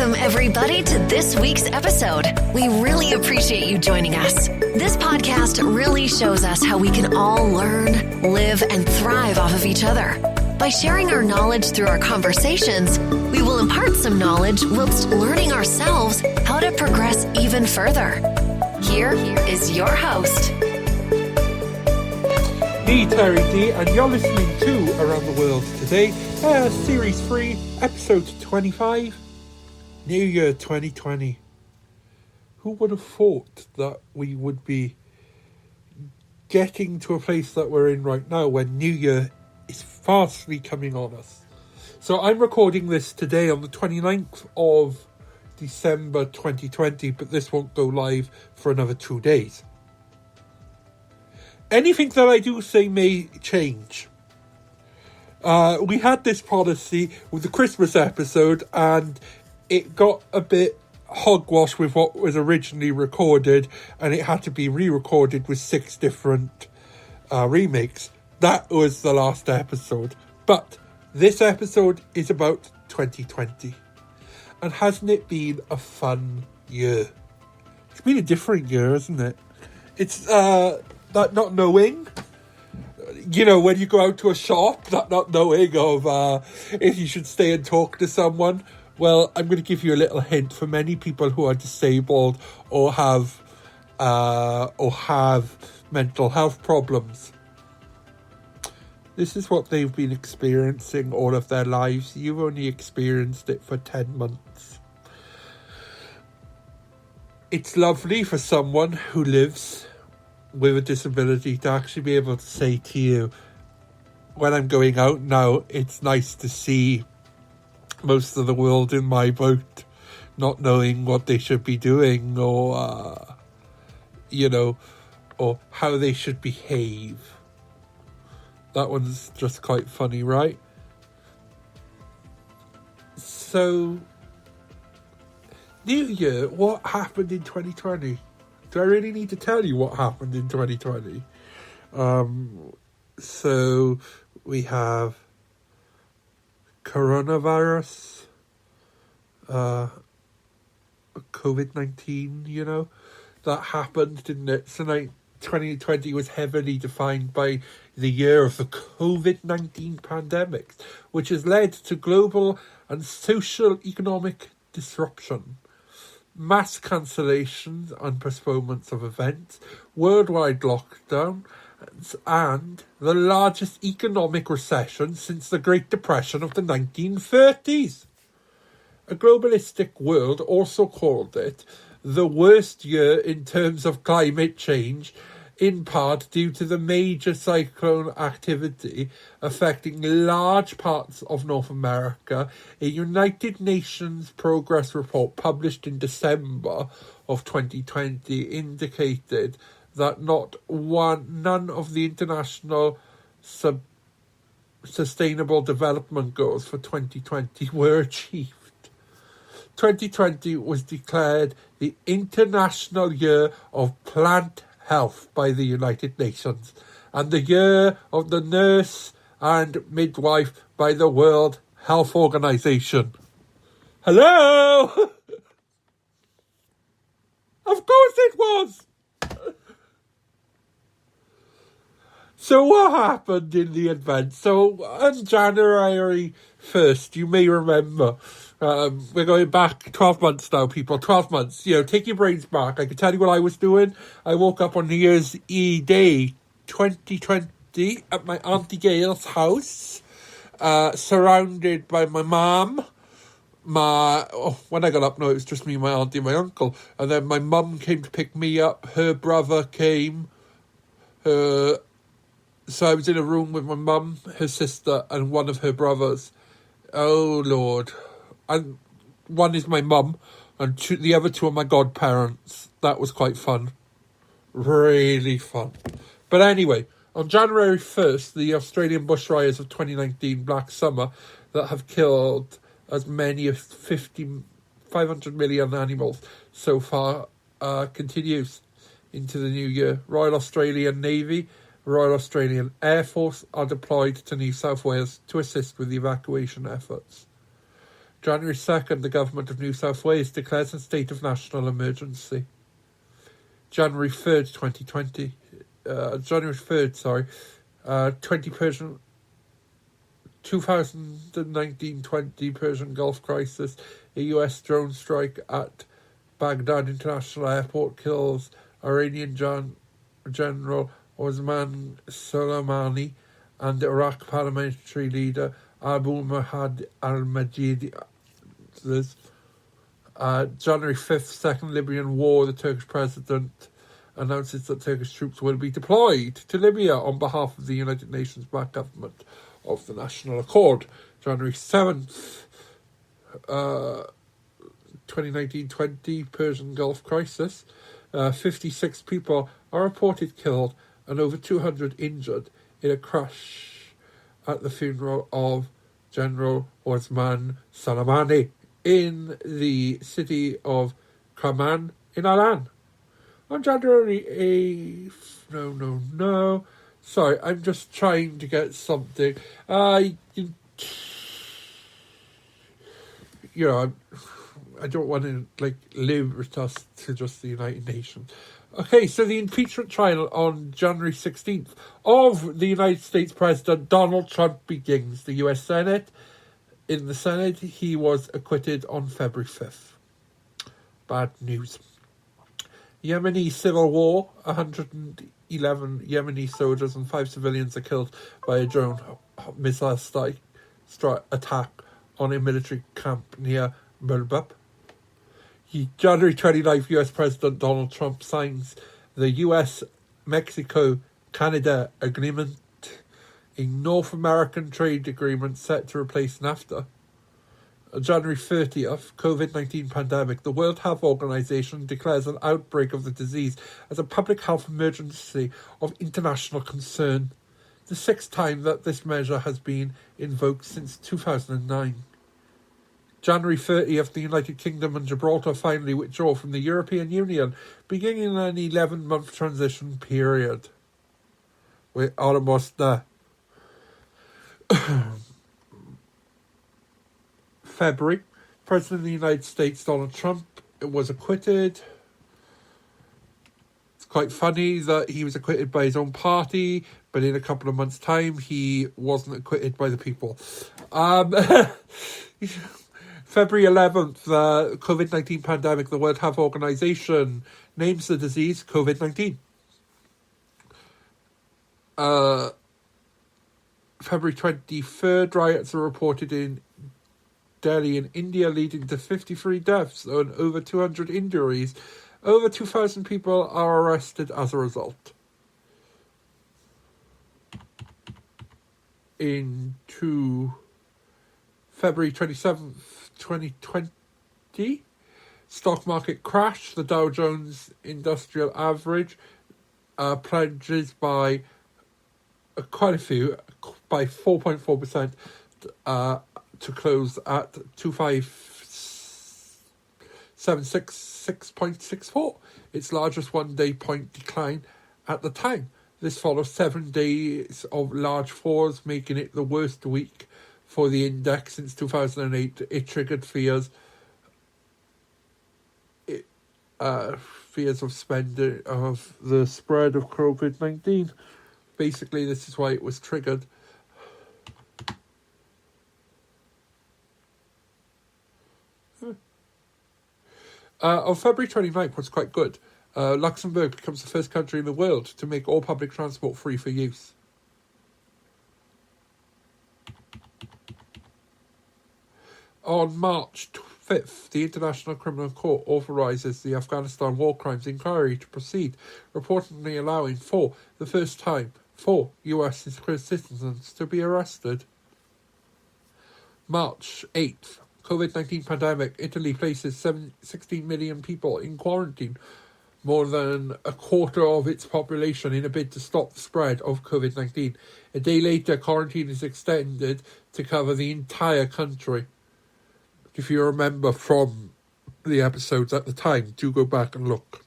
Welcome, everybody, to this week's episode. We really appreciate you joining us. This podcast really shows us how we can all learn, live, and thrive off of each other. By sharing our knowledge through our conversations, we will impart some knowledge whilst learning ourselves how to progress even further. Here is your host, me, Terry D, and you're listening to Around the World Today, Series 3, Episode 25, New Year 2020. Who would have thought that we would be getting to a place that we're in right now when New Year is fastly coming on us? So I'm recording this today on the 29th of December 2020, but this won't go live for another 2 days. Anything that I do say may change. We had this policy with the Christmas episode and it got a bit hogwash with what was originally recorded, and it had to be re-recorded with 6 different remakes. That was the last episode. But this episode is about 2020. And hasn't it been a fun year? It's been a different year, isn't it? It's that not knowing, you know, when you go out to a shop, that not knowing of if you should stay and talk to someone. Well, I'm going to give you a little hint. For many people who are disabled or have mental health problems, this is what they've been experiencing all of their lives. You've only experienced it for 10 months. It's lovely for someone who lives with a disability to actually be able to say to you, when I'm going out now, it's nice to see most of the world in my boat, not knowing what they should be doing or, or how they should behave. That one's just quite funny, right? So, New Year, what happened in 2020? Do I really need to tell you what happened in 2020? So, we have coronavirus, COVID-19, that happened, didn't it? So 2020 was heavily defined by the year of the COVID-19 pandemic, which has led to global and social economic disruption, mass cancellations and postponements of events, worldwide lockdown, and the largest economic recession since the Great Depression of the 1930s. A globalistic world also called it the worst year in terms of climate change, in part due to the major cyclone activity affecting large parts of North America. A United Nations progress report published in December of 2020 indicated that none of the international sustainable development goals for 2020 were achieved. 2020 was declared the International Year of Plant Health by the United Nations and the Year of the Nurse and Midwife by the World Health Organization. Hello! Of course it was! So what happened in the event? So on January 1st, you may remember, we're going back 12 months now, people, 12 months. Take your brains back. I can tell you what I was doing. I woke up on New Year's Eve Day 2020 at my Auntie Gail's house, surrounded by my mum. When I got up, no, it was just me, my auntie and my uncle. And then my mum came to pick me up. Her brother came. So I was in a room with my mum, her sister, and one of her brothers. Oh, Lord. And one is my mum, and the other 2 are my godparents. That was quite fun. Really fun. But anyway, on January 1st, the Australian bushfires of 2019 Black Summer that have killed as many as 500 million animals so far continues into the new year. Royal Australian Navy, Royal Australian Air Force are deployed to New South Wales to assist with the evacuation efforts. January 2nd, the government of New South Wales declares a state of national emergency. January 3rd, 2020. January 3rd, sorry. 2019-20 Persian Gulf crisis. A US drone strike at Baghdad International Airport kills Iranian General Osman Soleimani and Iraq parliamentary leader Abu Mahdi al-Majid. January 5th, Second Libyan War, the Turkish president announces that Turkish troops will be deployed to Libya on behalf of the United Nations-backed government of the National Accord. January 7th, 2019-20 Persian Gulf crisis. 56 people are reported killed and over 200 injured in a crash at the funeral of General Osman Soleimani in the city of Kerman in Iran. On January 8th, no. Sorry, I'm just trying to get something. I don't want to limit us to just the United Nations. Okay, so the impeachment trial on January 16th of the United States President Donald Trump begins. The US Senate. In the Senate, he was acquitted on February 5th. Bad news. Yemeni civil war. 111 Yemeni soldiers and 5 civilians are killed by a drone missile attack on a military camp near Midwife. January 29th, US President Donald Trump signs the US-Mexico-Canada agreement, a North American trade agreement set to replace NAFTA. January 30th, COVID-19 pandemic. The World Health Organization declares an outbreak of the disease as a public health emergency of international concern, the 6th time that this measure has been invoked since 2009. January 30th, the United Kingdom and Gibraltar finally withdraw from the European Union, beginning an 11-month transition period. We're almost there. February, President of the United States, Donald Trump, was acquitted. It's quite funny that he was acquitted by his own party, but in a couple of months' time, he wasn't acquitted by the people. February 11th, the COVID-19 pandemic, the World Health Organization names the disease COVID-19. February 23rd, riots are reported in Delhi in India, leading to 53 deaths and over 200 injuries. Over 2,000 people are arrested as a result. Into February 27th, 2020, stock market crash. The Dow Jones Industrial Average plunges by quite a few, by 4.4%, to close at 25,766.64, its largest one-day point decline at the time. This follows 7 days of large falls, making it the worst week for the index since 2008. It triggered fears of the spread of COVID-19. Basically, this is why it was triggered. On February 29th was quite good. Luxembourg becomes the first country in the world to make all public transport free for use. On March 5th, the International Criminal Court authorises the Afghanistan War Crimes Inquiry to proceed, reportedly allowing, for the first time, 4 US citizens to be arrested. March 8th, COVID-19 pandemic. Italy places 16 million people in quarantine, more than a quarter of its population, in a bid to stop the spread of COVID-19. A day later, quarantine is extended to cover the entire country. If you remember from the episodes at the time, do go back and look.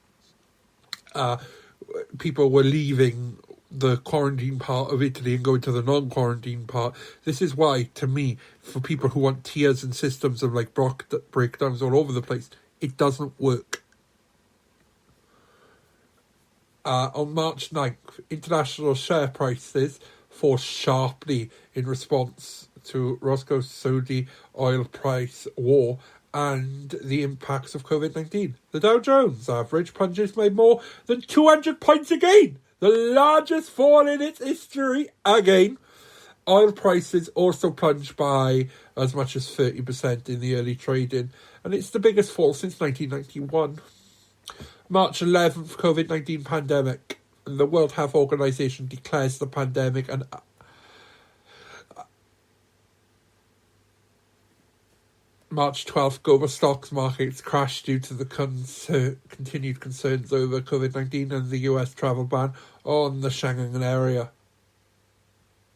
People were leaving the quarantine part of Italy and go into the non-quarantine part. This is why, to me, for people who want tiers and systems of like breakdowns all over the place, it doesn't work. On March 9th, international share prices fall sharply in response to Roscoe's Saudi oil price war and the impacts of COVID-19. The Dow Jones average plunges by more than 200 points again, the largest fall in its history again. Oil prices also plunged by as much as 30% in the early trading, and it's the biggest fall since 1991. March 11th, COVID-19 pandemic. The World Health Organization declares the pandemic and March 12th, global stocks markets crashed due to the continued concerns over COVID-19 and the US travel ban on the Schengen area.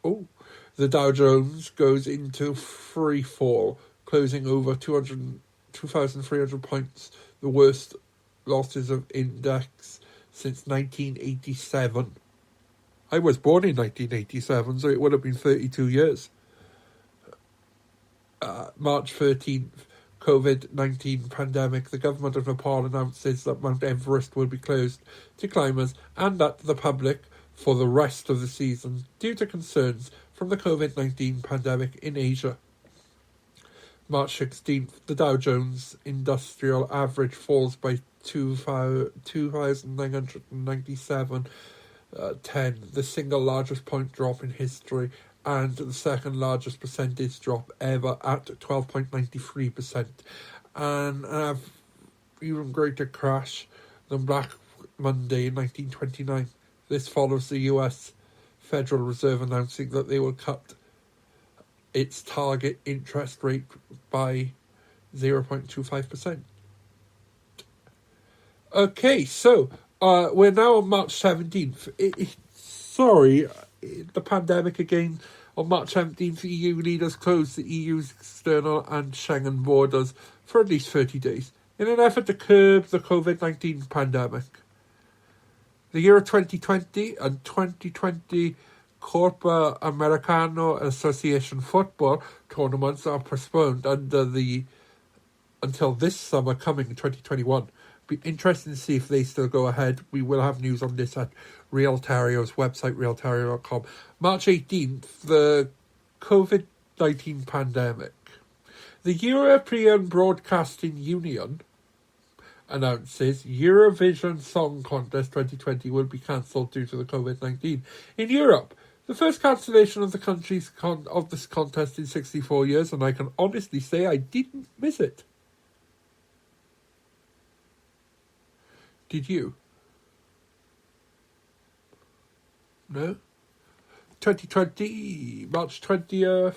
The Dow Jones goes into free fall, closing over 2,300 points, the worst losses of index since 1987. I was born in 1987, so it would have been 32 years. March 13th, COVID-19 pandemic. The government of Nepal announces that Mount Everest will be closed to climbers and that the public for the rest of the season due to concerns from the COVID-19 pandemic in Asia. March 16th, the Dow Jones Industrial Average falls by 2,997.10, the single largest point drop in history and the second largest percentage drop ever at 12.93%, and an even greater crash than Black Monday in 1929. This follows the US Federal Reserve announcing that they will cut its target interest rate by 0.25%. Okay, so we're now on March 17th. The pandemic again. On March 17th, EU leaders closed the EU's external and Schengen borders for at least 30 days in an effort to curb the COVID-19 pandemic. The Euro 2020 and 2020 Copa Americano Association football tournaments are postponed until this summer coming in 2021. Be interesting to see if they still go ahead. We will have news on this at Realtario's website, realtario.com. March 18th, the COVID-19 pandemic. The European Broadcasting Union announces Eurovision Song Contest 2020 will be cancelled due to the COVID-19. In Europe, the first cancellation of the country's of this contest in 64 years, and I can honestly say I didn't miss it. Did you? No? 2020, March 20th,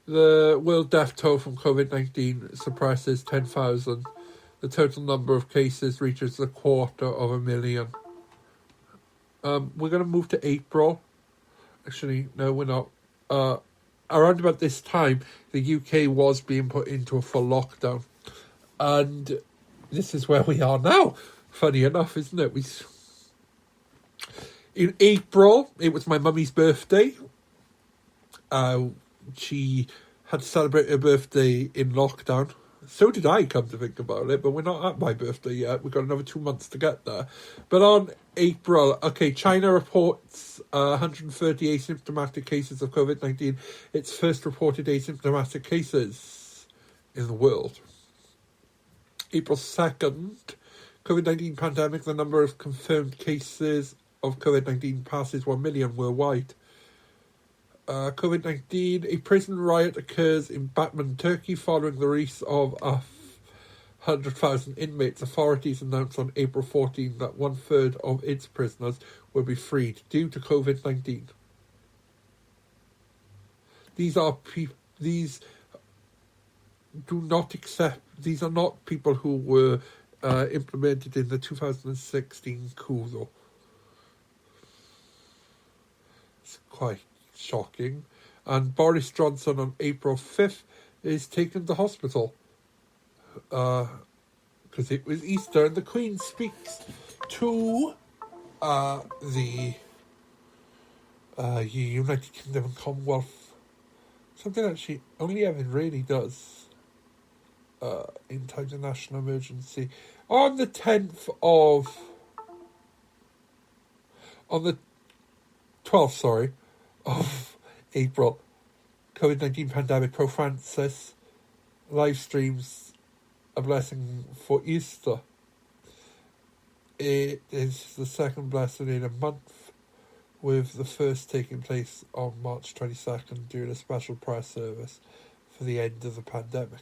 the world death toll from COVID-19 surpasses 10,000. The total number of cases reaches 250,000. We're going to move to April. Actually, no, we're not. Around about this time, the UK was being put into a full lockdown. And this is where we are now. Funny enough, isn't it? In April, it was my mummy's birthday. She had to celebrate her birthday in lockdown. So did I, come to think about it, but we're not at my birthday yet. We've got another 2 months to get there. But on April, China reports 130 asymptomatic cases of COVID-19. Its first reported asymptomatic cases in the world. April 2nd, COVID-19 pandemic, the number of confirmed cases of COVID-19 passes 1 million worldwide. COVID-19, a prison riot occurs in Batman, Turkey following the release of 100,000 inmates. Authorities announced on April 14 that 1/3 of its prisoners will be freed due to COVID-19. These are not people who were implemented in the 2016 coup, though. It's quite shocking. And Boris Johnson on April 5th is taken to hospital because it was Easter, and the Queen speaks to the United Kingdom and Commonwealth. Something that she only ever really does in times of national emergency. On the 12th, of April, COVID-19 pandemic, Pope Francis live streams a blessing for Easter. It is the second blessing in a month, with the first taking place on March 22nd during a special prayer service for the end of the pandemic.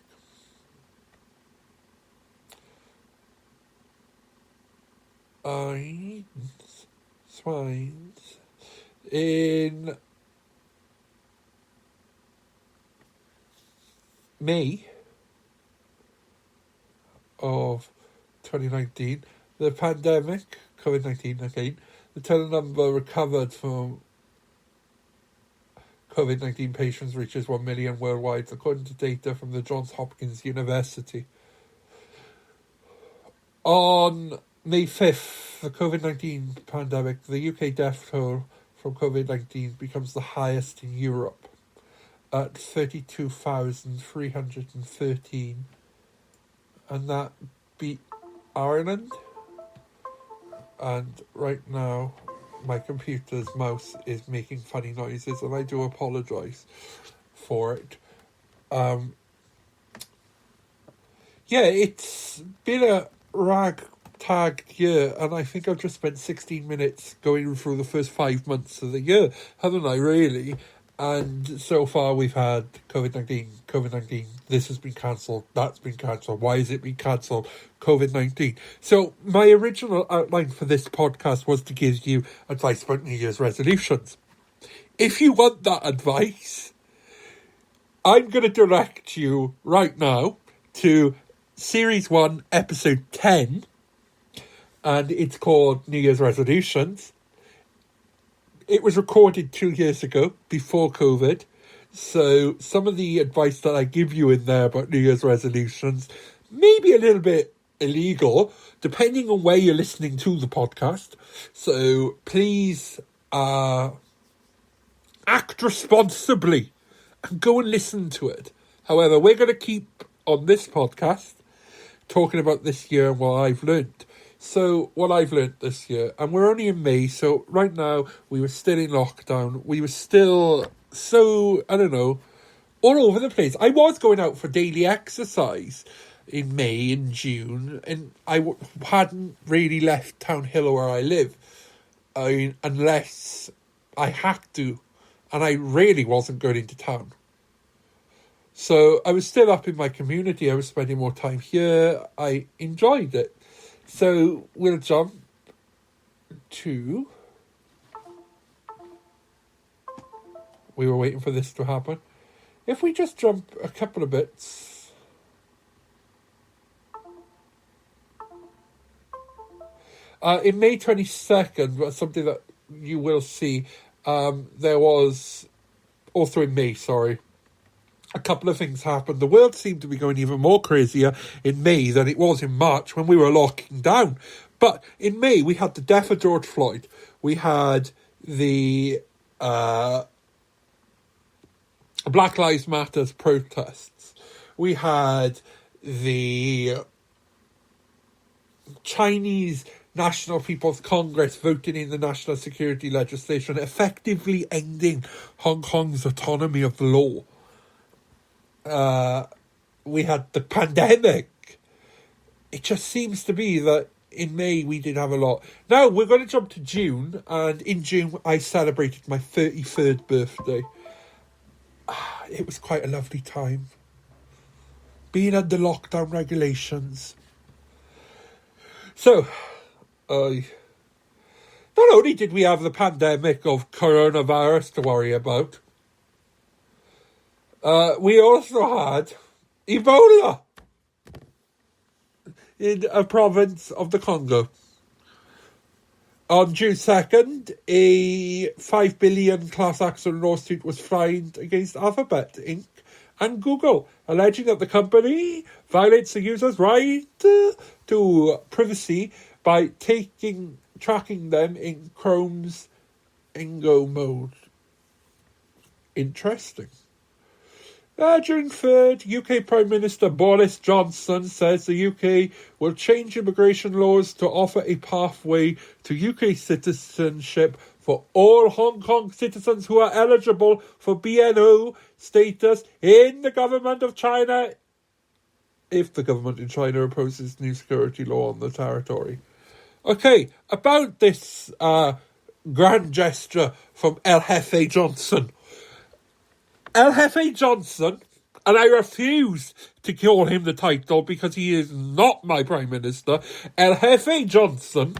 Swines in May of 2019, the pandemic, COVID-19 again, the total number recovered from COVID-19 patients reaches 1 million worldwide, according to data from the Johns Hopkins University. On May 5th, the COVID-19 pandemic, the UK death toll from COVID-19 becomes the highest in Europe at 32,313, and that beat Ireland. And right now, my computer's mouse is making funny noises, and I do apologise for it. It's been a ragtag year, and I think I've just spent 16 minutes going through the first 5 months of the year, haven't I, really? And so far we've had COVID-19, this has been cancelled, that's been cancelled, why has it been cancelled, COVID-19. So my original outline for this podcast was to give you advice about New Year's resolutions. If you want that advice, I'm going to direct you right now to Series 1, Episode 10, and it's called New Year's Resolutions. It was recorded 2 years ago, before COVID, so some of the advice that I give you in there about New Year's resolutions may be a little bit illegal, depending on where you're listening to the podcast. So please act responsibly and go and listen to it. However, we're going to keep on this podcast talking about this year and what I've learned. So what I've learnt this year, and we're only in May, so right now we were still in lockdown. We were still all over the place. I was going out for daily exercise in May and June, and I hadn't really left Town Hill where I live, unless I had to, and I really wasn't going into town. So I was still up in my community. I was spending more time here. I enjoyed it. So we'll jump to... We were waiting for this to happen. If we just jump a couple of bits... in May 22nd, something that you will see, there was... Also in May, a couple of things happened. The world seemed to be going even more crazier in May than it was in March when we were locking down. But in May, we had the death of George Floyd. We had the Black Lives Matter protests. We had the Chinese National People's Congress voting in the national security legislation, effectively ending Hong Kong's autonomy of the law. We had the pandemic. It just seems to be that in May we did have a lot. Now we're going to jump to June, and in June I celebrated my 33rd birthday. It was quite a lovely time. Being under lockdown regulations. So, not only did we have the pandemic of coronavirus to worry about, we also had Ebola in a province of the Congo. On June 2nd, a $5 billion class action lawsuit was filed against Alphabet Inc. and Google, alleging that the company violates the user's right to privacy by tracking them in Chrome's incognito Interesting. June 3rd, UK Prime Minister Boris Johnson says the UK will change immigration laws to offer a pathway to UK citizenship for all Hong Kong citizens who are eligible for BNO status in the government of China if the government in China opposes new security law on the territory. Okay, about this grand gesture from El Jefe Johnson. El Jefe Johnson, and I refuse to call him the title because he is not my Prime Minister. El Jefe Johnson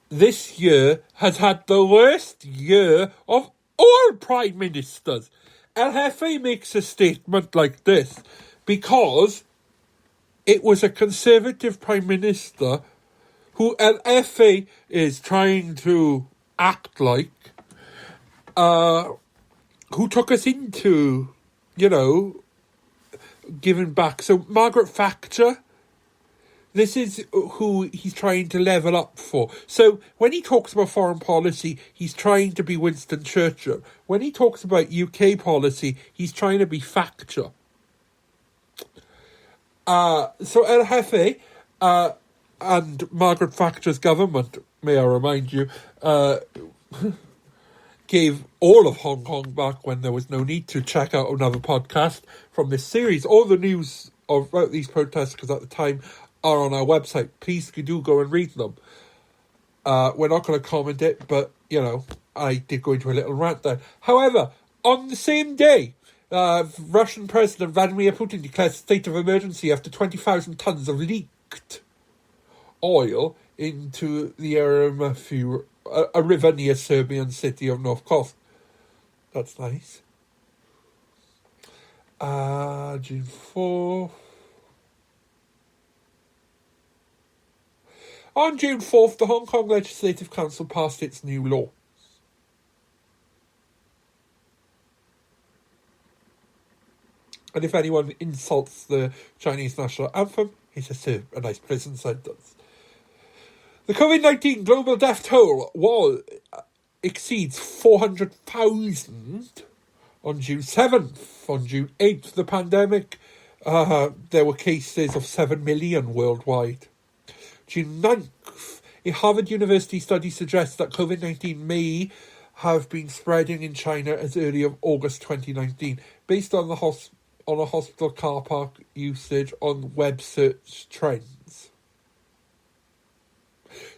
this year has had the worst year of all Prime Ministers. El Jefe makes a statement like this because it was a Conservative Prime Minister who El Jefe is trying to act like, who took us into, giving back. So Margaret Thatcher, this is who he's trying to level up for. So when he talks about foreign policy, he's trying to be Winston Churchill. When he talks about UK policy, he's trying to be Thatcher. So El Jefe and Margaret Thatcher's government, may I remind you, gave all of Hong Kong back when there was no need to. Check out another podcast from this series. All the news about these protests, because at the time, are on our website. Please do go and read them. We're not going to comment it, but, I did go into a little rant there. However, on the same day, Russian President Vladimir Putin declared a state of emergency after 20,000 tons of leaked oil into the Eremafur, a river near Serbian city of North Kos. That's nice. June 4th. On June 4th, the Hong Kong Legislative Council passed its new law. And if anyone insults the Chinese national anthem, he has to serve a nice prison sentence. The COVID-19 global death toll exceeds 400,000 on June 7th. On June 8th, the pandemic, there were cases of 7 million worldwide. June 9th, a Harvard University study suggests that COVID-19 may have been spreading in China as early as August 2019, based on a hospital car park usage on web search trends.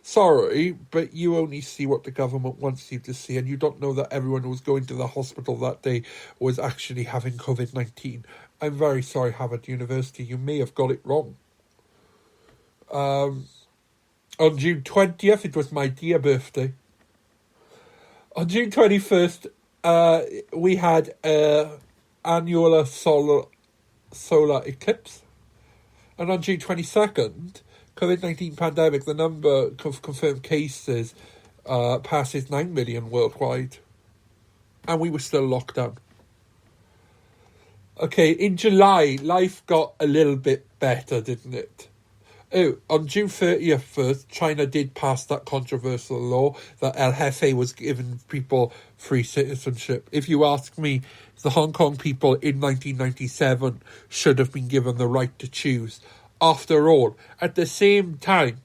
Sorry, but you only see what the government wants you to see, and you don't know that everyone who was going to the hospital that day was actually having COVID-19. I'm very sorry, Harvard University, you may have got it wrong. On June 20th, it was my dear birthday. On June 21st, we had an annular solar eclipse. And on June 22nd, COVID-19 pandemic, the number of confirmed cases passes 9 million worldwide. And we were still locked down. Okay, in July, life got a little bit better, didn't it? Oh, on June 30th first, China did pass that controversial law that El Jefe was giving people free citizenship. If you ask me, the Hong Kong people in 1997 should have been given the right to choose. After all, at the same time,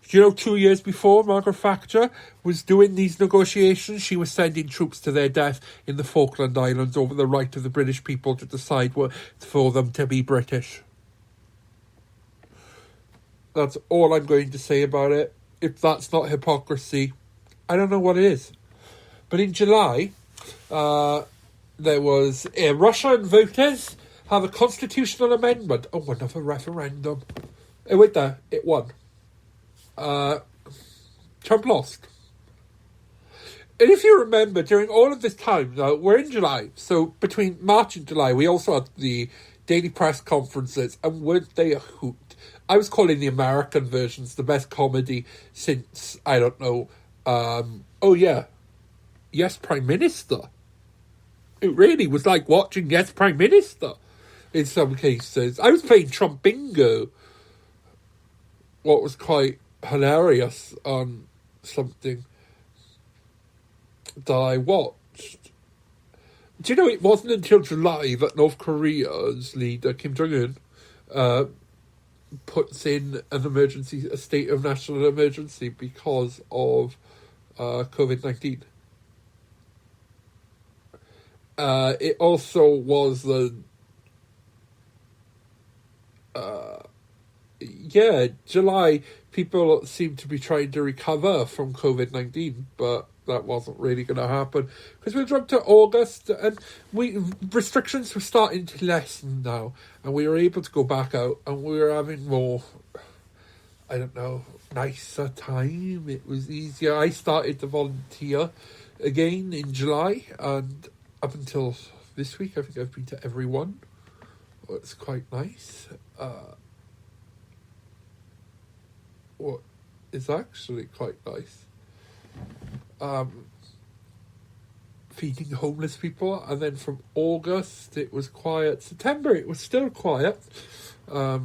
2 years before Margaret Thatcher was doing these negotiations, she was sending troops to their death in the Falkland Islands over the right of the British people to decide for them to be British. That's all I'm going to say about it. If that's not hypocrisy, I don't know what it is. But in July, there was Russian voters have a constitutional amendment. Oh, another referendum. Wait there, it won. Trump lost. And if you remember, during all of this time, now we're in July, so between March and July, we also had the daily press conferences, and weren't they a hoot? I was calling the American versions the best comedy since, I don't know, Yes, Prime Minister. It really was like watching Yes, Prime Minister in some cases. I was playing Trump Bingo, what was quite hilarious on something that I watched. Do you know it wasn't until July that North Korea's leader, Kim Jong-un, puts in a state of national emergency because of COVID-19. It also was July, people seem to be trying to recover from COVID-19, but that wasn't really going to happen because we jumped to August and restrictions were starting to lessen now, and we were able to go back out and we were having more, I don't know, nicer time. It was easier. I started to volunteer again in July, and up until this week, I think I've been to every one. Well, it's quite nice. What is actually quite nice. Feeding homeless people, and then from August it was quiet. September it was still quiet. There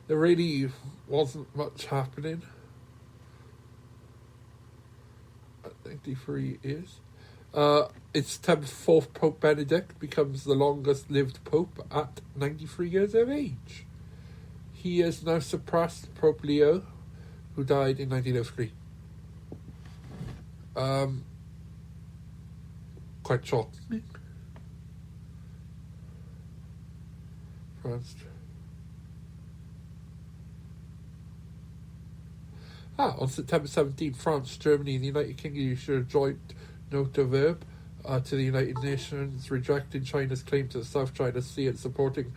really wasn't much happening. 93 years. It's September 4th, Pope Benedict becomes the longest lived pope at 93 years of age. He has now surpassed Pope Leo, who died in 1903. Quite shocking. France. On September 17th, France, Germany, and the United Kingdom issued a joint note of verb to the United Nations rejecting China's claim to the South China Sea and supporting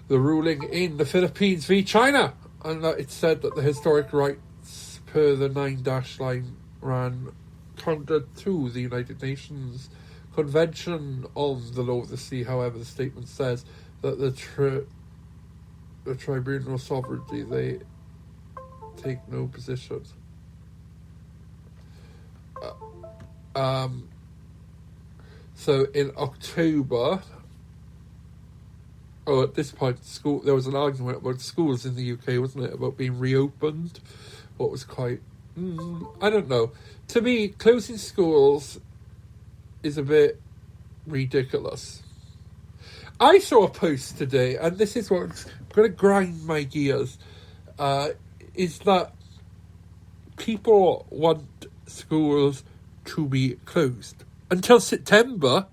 the ruling in the Philippines v. China. And it said that the historic rights per the 9-line ran counter to the United Nations Convention on the Law of the Sea. However, the statement says that the tribunal sovereignty, they take no position. So in October, at this point, there was an argument about schools in the UK, wasn't it, about being reopened? What was quite, I don't know. To me, closing schools is a bit ridiculous. I saw a post today, and this is what's going to grind my gears, is that people want schools to be closed until September.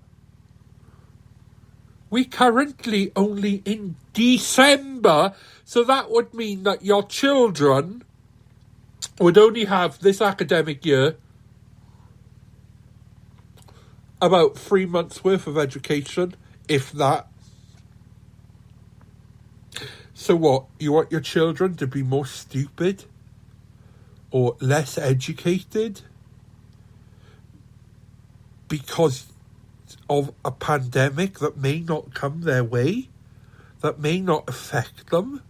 We currently only in December, so that would mean that your children would only have this academic year about 3 months worth of education, if that. So what, you want your children to be more stupid or less educated because of a pandemic that may not come their way, that may not affect them?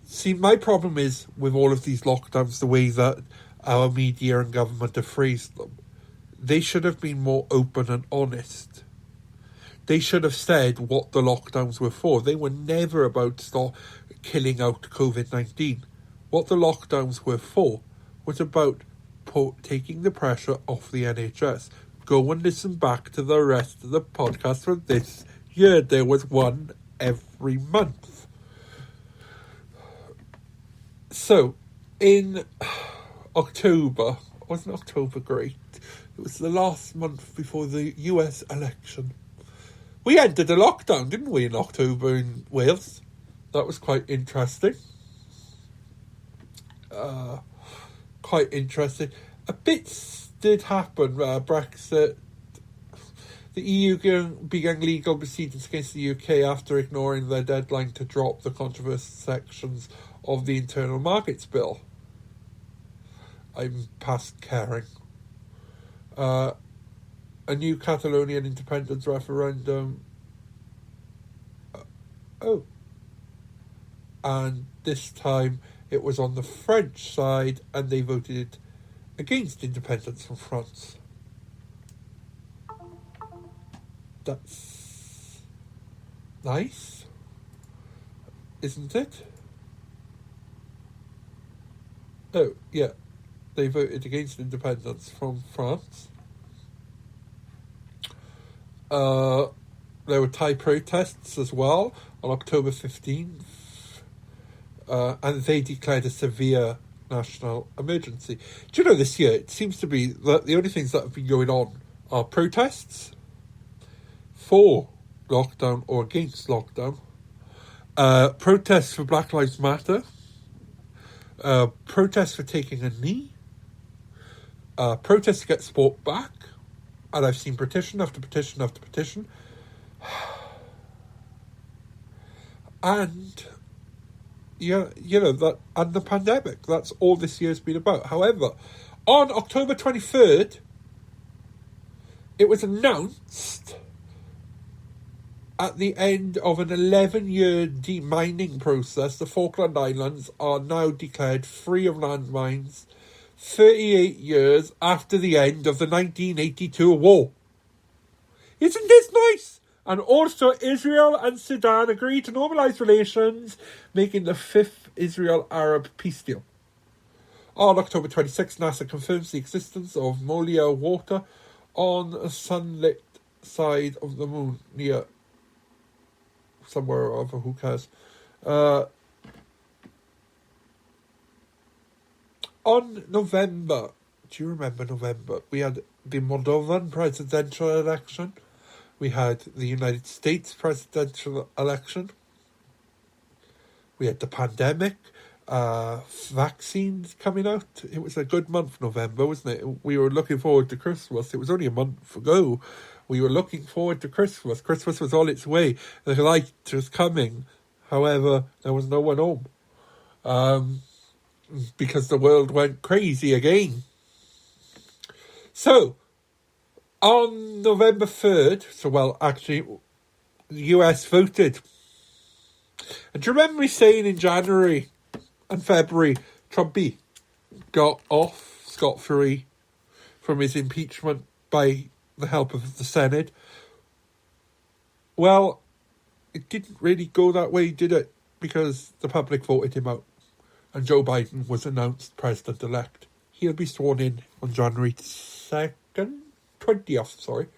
See, my problem is with all of these lockdowns, the way that our media and government have phrased them. They should have been more open and honest. They should have said what the lockdowns were for. They were never about to start killing out COVID-19. What the lockdowns were for was about taking the pressure off the NHS. Go and listen back to the rest of the podcast from this year. There was one every month. So, in October, wasn't October great? It was the last month before the US election. We entered a lockdown, didn't we, in October in Wales? That was quite interesting. Quite interesting. A bit did happen. Brexit. The EU began legal proceedings against the UK after ignoring their deadline to drop the controversial sections of the Internal Markets Bill. I'm past caring. A new Catalonian independence referendum. And this time it was on the French side, and they voted against independence from France. That's nice, isn't it? Oh, yeah. they voted against independence from France. There were Thai protests as well on October 15th, and they declared a severe national emergency. Do you know, this year it seems to be that the only things that have been going on are protests for lockdown or against lockdown, protests for Black Lives Matter, protests for taking a knee, protests to get sport back, and I've seen petition after petition after petition. And you know that, and the pandemic. That's all this year's been about. However, on October 23rd, it was announced at the end of an 11-year demining process, the Falkland Islands are now declared free of landmines 38 years after the end of the 1982 war. Isn't this nice? And also, Israel and Sudan agreed to normalise relations, making the 5th Israel-Arab peace deal. On October 26, NASA confirms the existence of Molia water on a sunlit side of the moon near somewhere or other, who cares. On November, do you remember November? We had the Moldovan presidential election. We had the United States presidential election. We had the pandemic, vaccines coming out. It was a good month, November, wasn't it? We were looking forward to Christmas. It was only a month ago. We were looking forward to Christmas. Christmas was on its way. The light was coming. However, there was no one home. Because the world went crazy again. So, on November 3rd, the US voted. And do you remember me saying in January and February, Trumpy got off scot-free from his impeachment by the help of the Senate? Well, it didn't really go that way, did it? Because the public voted him out. And Joe Biden was announced president-elect. He'll be sworn in on January 20th, sorry.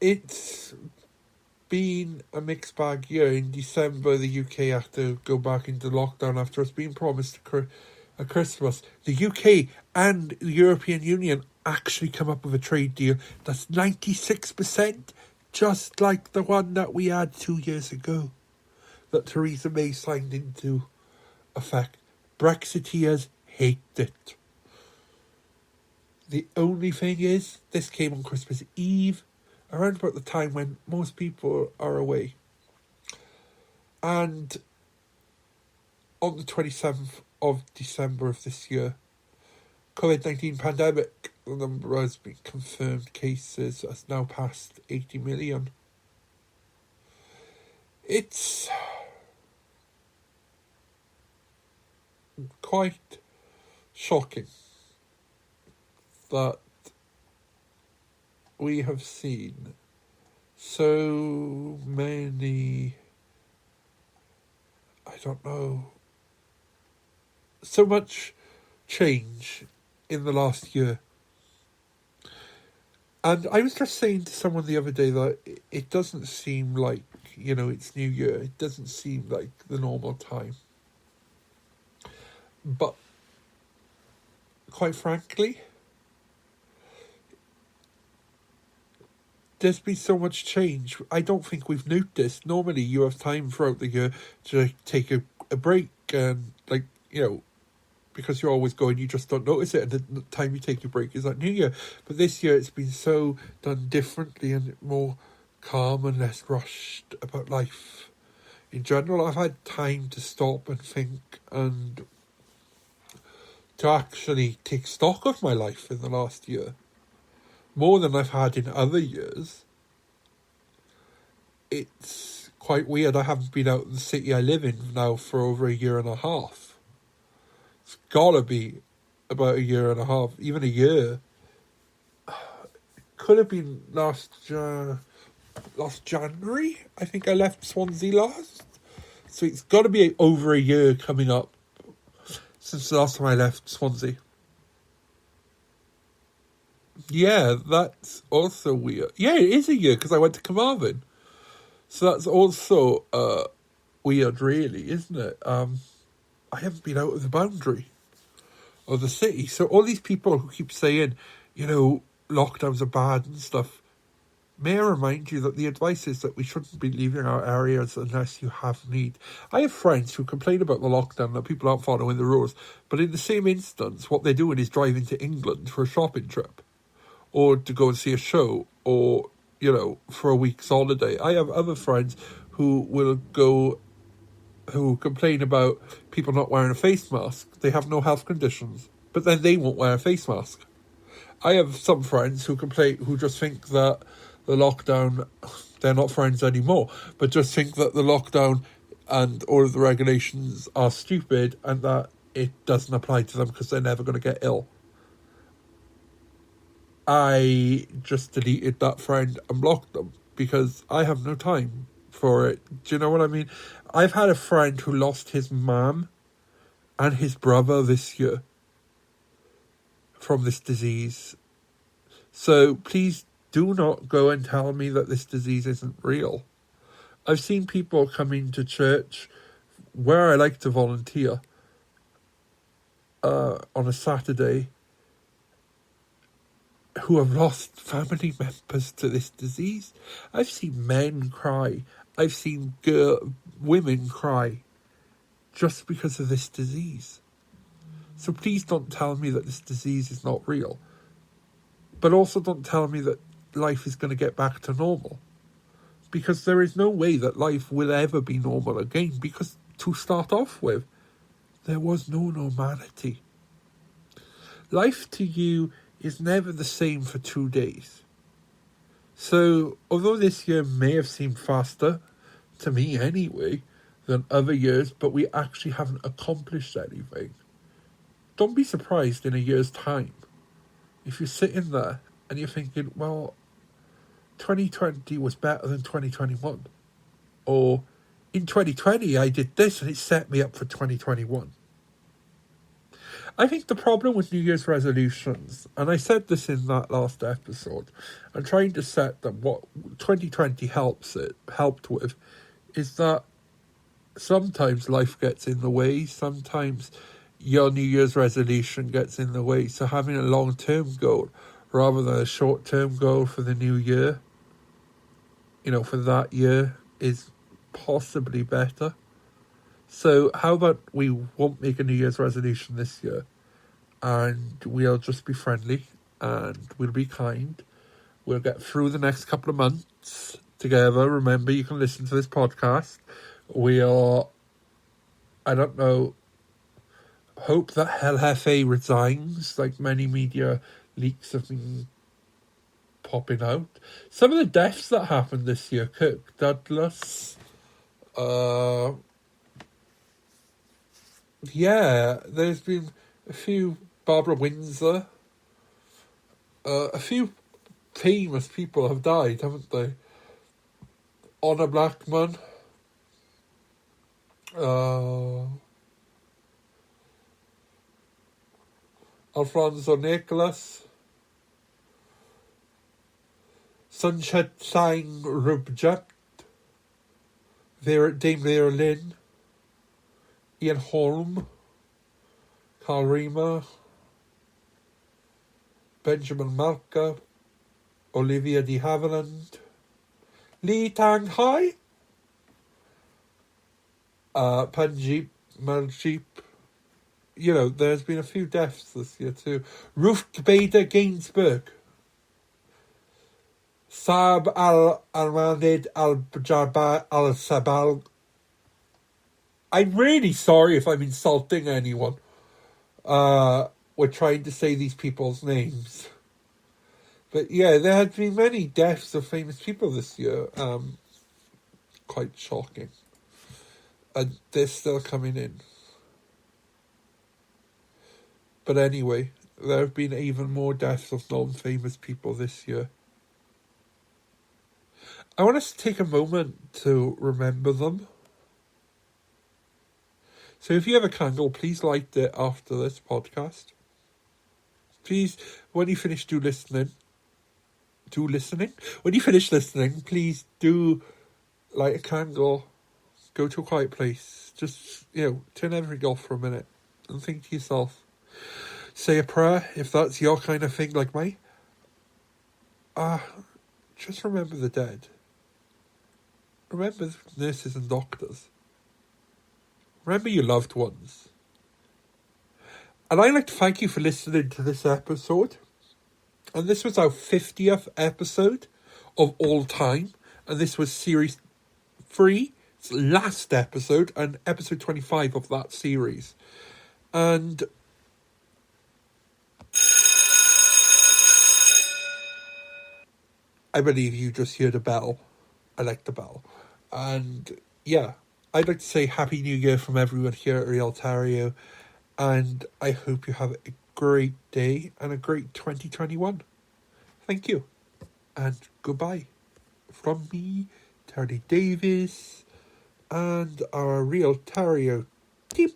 It's been a mixed bag year. In December, the UK had to go back into lockdown after it's been promised a Christmas. The UK and the European Union actually come up with a trade deal that's 96%, just like the one that we had 2 years ago, that Theresa May signed into effect. Brexiteers hate it. The only thing is, this came on Christmas Eve, around about the time when most people are away. And on the 27th of December of this year, COVID-19 pandemic, the number has been confirmed cases has now passed 80 million. It's quite shocking that we have seen so many, so much change in the last year. And I was just saying to someone the other day that it doesn't seem like, it's New Year. It doesn't seem like the normal time. But quite frankly, there's been so much change. I don't think we've noticed. Normally you have time throughout the year to take a break and, because you're always going, you just don't notice it, and the time you take your break is like New Year. But this year it's been so done differently and more calm and less rushed about life. In general, I've had time to stop and think and to actually take stock of my life in the last year. More than I've had in other years. It's quite weird. I haven't been out of the city I live in now for over a year and a half. It's gotta be about a year and a half, even a year. Could have been last last January. I think I left Swansea last. So it's got to be over a year coming up since the last time I left Swansea. Yeah, that's also weird. Yeah, it is a year because I went to Carmarthen. So that's also weird, really, isn't it? I haven't been out of the boundary of the city. So all these people who keep saying, lockdowns are bad and stuff, may I remind you that the advice is that we shouldn't be leaving our areas unless you have need. I have friends who complain about the lockdown, that people aren't following the rules, but in the same instance, what they're doing is driving to England for a shopping trip, or to go and see a show, or, for a week's holiday. I have other friends who complain about people not wearing a face mask. They have no health conditions, but then they won't wear a face mask. I have some friends who just think that the lockdown, they're not friends anymore, but just think that the lockdown and all of the regulations are stupid and that it doesn't apply to them because they're never going to get ill. I just deleted that friend and blocked them because I have no time for it. Do you know what I mean? I've had a friend who lost his mum and his brother this year from this disease. So please do not go and tell me that this disease isn't real. I've seen people coming to church where I like to volunteer on a Saturday who have lost family members to this disease. I've seen men cry. I've seen women cry just because of this disease. So please don't tell me that this disease is not real. But also don't tell me that life is going to get back to normal. Because there is no way that life will ever be normal again. Because to start off with, there was no normality. Life to you is never the same for 2 days. So, although this year may have seemed faster, to me anyway, than other years, but we actually haven't accomplished anything, don't be surprised in a year's time if you're sitting there and you're thinking, well, 2020 was better than 2021. Or, in 2020 I did this and it set me up for 2021. I think the problem with New Year's resolutions, and I said this in that last episode, I'm trying to set that what 2020 helped with, is that sometimes life gets in the way, sometimes your New Year's resolution gets in the way. So having a long-term goal rather than a short-term goal for the new year, for that year, is possibly better. So how about we won't make a New Year's resolution this year, and we'll just be friendly and we'll be kind. We'll get through the next couple of months together. Remember, you can listen to this podcast. We'll, hope that LFA resigns, like many media leaks have been popping out. Some of the deaths that happened this year, Kirk Douglas, there's been a few, Barbara Windsor, a few famous people have died, haven't they? Honor Blackman, Alfonso Nicholas, Sunshine Sang Rubjat, Dame Vera Lynn, Ian Holm, Carl Riemer, Benjamin Malka, Olivia de Havilland, Lee Tang Hai, Panjip Maljip. There's been a few deaths this year too. Ruth Bader Gainsbourg, Saab Al-Almanid Al-Jabbar Al-Sabal. I'm really sorry if I'm insulting anyone. We're trying to say these people's names. But yeah, there had been many deaths of famous people this year. Quite shocking. And they're still coming in. But anyway, there have been even more deaths of non-famous people this year. I want us to take a moment to remember them. So if you have a candle, please light it after this podcast. Please, when you finish listening. When you finish listening, please do light a candle, go to a quiet place, just, turn everything off for a minute and think to yourself. Say a prayer, if that's your kind of thing like me. Just remember the dead. Remember nurses and doctors. Remember your loved ones. And I'd like to thank you for listening to this episode. And this was our 50th episode of all time. And this was series 3, it's last episode, and episode 25 of that series. And I believe you just heard a bell. I like the bell. And yeah, I'd like to say Happy New Year from everyone here at Real Ontario. And I hope you have a great day and a great 2021. Thank you. And goodbye. From me, Terry Davis, and our Real Ontario team.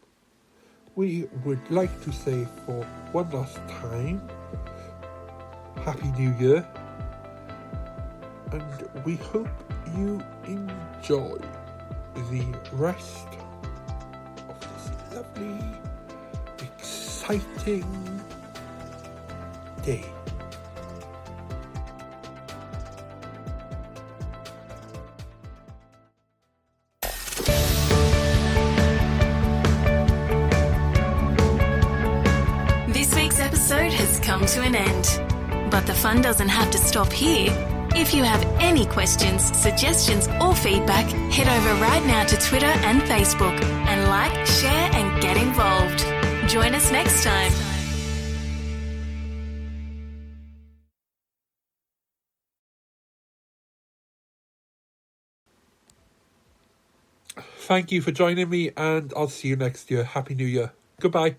We would like to say for one last time, Happy New Year. And we hope you enjoy the rest of this lovely, exciting day. This week's episode has come to an end, but the fun doesn't have to stop here. If you have any questions, suggestions, or feedback, head over right now to Twitter and Facebook and like, share, and get involved. Join us next time. Thank you for joining me, and I'll see you next year. Happy New Year. Goodbye.